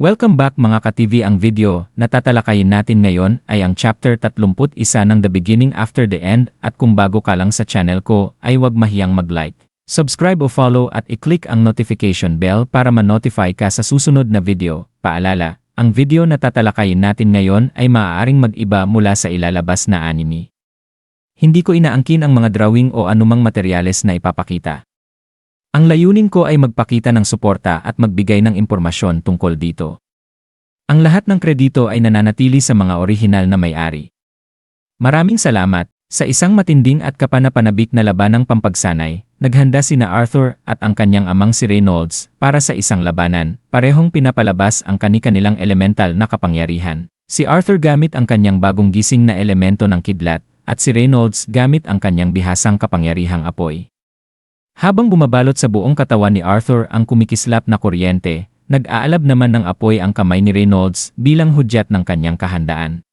Welcome back mga ka-TV. Ang video na tatalakayin natin ngayon ay ang chapter 31 ng The Beginning After the End, at kung bago ka lang sa channel ko ay huwag mahiyang mag-like, subscribe o follow at i-click ang notification bell para ma-notify ka sa susunod na video. Paalala, ang video na tatalakayin natin ngayon ay maaaring mag-iba mula sa ilalabas na anime. Hindi ko inaangkin ang mga drawing o anumang materyales na ipapakita. Ang layunin ko ay magpakita ng suporta at magbigay ng impormasyon tungkol dito. Ang lahat ng kredito ay nananatili sa mga orihinal na may-ari. Maraming salamat. Sa isang matinding at kapanapanabik na labanang pampagsanay, naghanda sina Arthur at ang kanyang amang si Reynolds para sa isang labanan, parehong pinapalabas ang kani-kanilang elemental na kapangyarihan. Si Arthur gamit ang kanyang bagong gising na elemento ng kidlat, at si Reynolds gamit ang kanyang bihasang kapangyarihang apoy. Habang bumabalot sa buong katawan ni Arthur ang kumikislap na kuryente, nag-aalab naman ng apoy ang kamay ni Reynolds bilang hudyat ng kanyang kahandaan.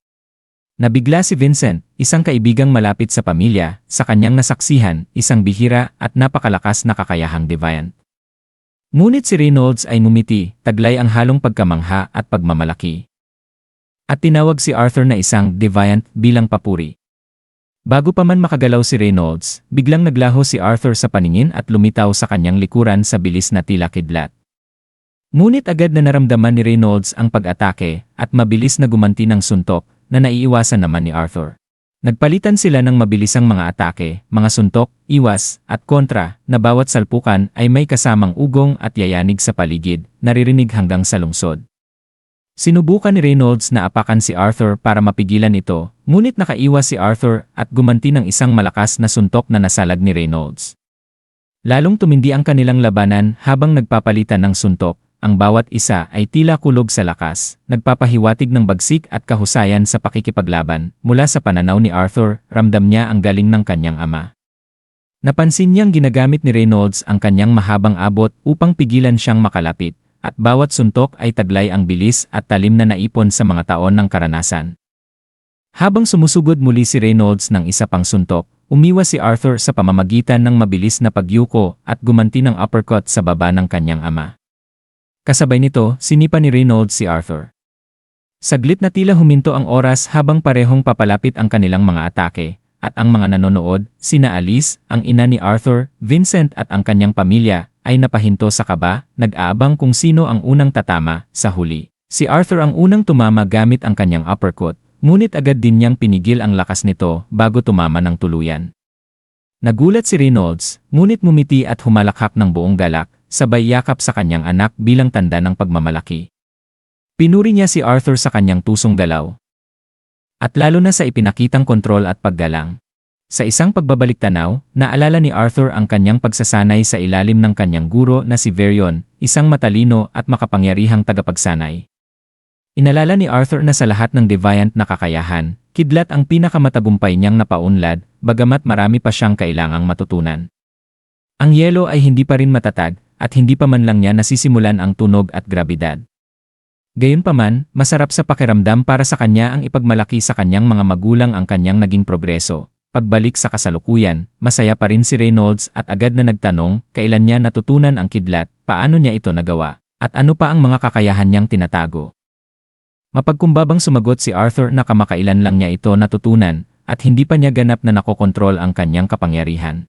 Nabigla si Vincent, isang kaibigang malapit sa pamilya, sa kanyang nasaksihan, isang bihira at napakalakas na kakayahang deviant. Ngunit si Reynolds ay ngumiti, taglay ang halong pagkamangha at pagmamalaki. At tinawag si Arthur na isang deviant bilang papuri. Bago pa man makagalaw si Reynolds, biglang naglaho si Arthur sa paningin at lumitaw sa kanyang likuran sa bilis na tila kidlat. Ngunit agad na naramdaman ni Reynolds ang pag-atake at mabilis na gumanti ng suntok na naiiwasan naman ni Arthur. Nagpalitan sila ng mabilisang mga atake, mga suntok, iwas, at kontra na bawat salpukan ay may kasamang ugong at yayanig sa paligid, naririnig hanggang sa lungsod. Sinubukan ni Reynolds na apakan si Arthur para mapigilan ito, ngunit nakaiwas si Arthur at gumanti ng isang malakas na suntok na nasalag ni Reynolds. Lalong tumindi ang kanilang labanan habang nagpapalitan ng suntok, ang bawat isa ay tila kulog sa lakas, nagpapahiwatig ng bagsik at kahusayan sa pakikipaglaban. Mula sa pananaw ni Arthur, ramdam niya ang galing ng kanyang ama. Napansin niyang ginagamit ni Reynolds ang kanyang mahabang abot upang pigilan siyang makalapit. At bawat suntok ay taglay ang bilis at talim na naipon sa mga taon ng karanasan. Habang sumusugod muli si Reynolds ng isa pang suntok, umiwas si Arthur sa pamamagitan ng mabilis na pagyuko at gumanti ng uppercut sa baba ng kanyang ama. Kasabay nito, sinipa ni Reynolds si Arthur. Saglit na tila huminto ang oras habang parehong papalapit ang kanilang mga atake, at ang mga nanonood, sina Alice, ang ina ni Arthur, Vincent at ang kanyang pamilya, ay napahinto sa kaba, nag-aabang kung sino ang unang tatama. Sa huli, si Arthur ang unang tumama gamit ang kanyang uppercut, ngunit agad din niyang pinigil ang lakas nito bago tumama ng tuluyan. Nagulat si Reynolds, ngunit mumiti at humalakhak ng buong galak, sabay yakap sa kanyang anak bilang tanda ng pagmamalaki. Pinuri niya si Arthur sa kanyang tusong galaw, at lalo na sa ipinakitang kontrol at paggalang. Sa isang pagbabalik-tanaw, naalala ni Arthur ang kanyang pagsasanay sa ilalim ng kanyang guro na si Varian, isang matalino at makapangyarihang tagapagsanay. Inalala ni Arthur na sa lahat ng deviant na kakayahan, kidlat ang pinakamatagumpay niyang napaunlad, bagamat marami pa siyang kailangang matutunan. Ang yelo ay hindi pa rin matatag, at hindi pa man lang niya nasisimulan ang tunog at grabidad. Gayunpaman, masarap sa pakiramdam para sa kanya ang ipagmalaki sa kanyang mga magulang ang kanyang naging progreso. Pagbalik sa kasalukuyan, masaya pa rin si Reynolds at agad na nagtanong kailan niya natutunan ang kidlat, paano niya ito nagawa, at ano pa ang mga kakayahan niyang tinatago. Mapagkumbabang sumagot si Arthur na kamakailan lang niya ito natutunan at hindi pa niya ganap na nakokontrol ang kanyang kapangyarihan.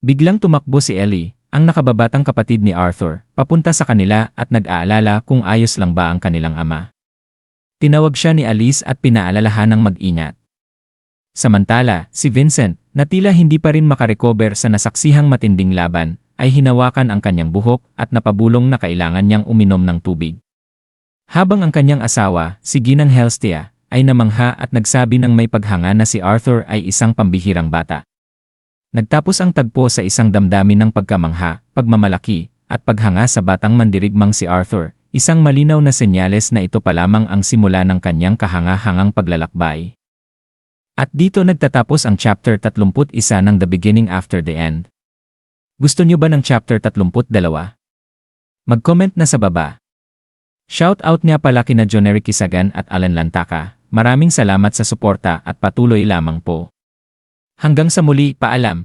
Biglang tumakbo si Ellie, ang nakababatang kapatid ni Arthur, papunta sa kanila at nag-aalala kung ayos lang ba ang kanilang ama. Tinawag siya ni Alice at pinaalalahanang mag-ingat. Samantala, si Vincent, na tila hindi pa rin makarecover sa nasaksihang matinding laban, ay hinawakan ang kanyang buhok at napabulong na kailangan niyang uminom ng tubig. Habang ang kanyang asawa, si Ginang Helstea, ay namangha at nagsabi ng may paghanga na si Arthur ay isang pambihirang bata. Nagtapos ang tagpo sa isang damdamin ng pagkamangha, pagmamalaki, at paghanga sa batang mandirigmang si Arthur, isang malinaw na senyales na ito pa lamang ang simula ng kanyang kahanga-hangang paglalakbay. At dito nagtatapos ang chapter 31 ng The Beginning After the End. Gusto niyo ba ng chapter 32? Mag-comment na sa baba. Shoutout nga pala kina John Eric Kisagan at Alan Lantaka. Maraming salamat sa suporta at patuloy lamang po. Hanggang sa muli, paalam.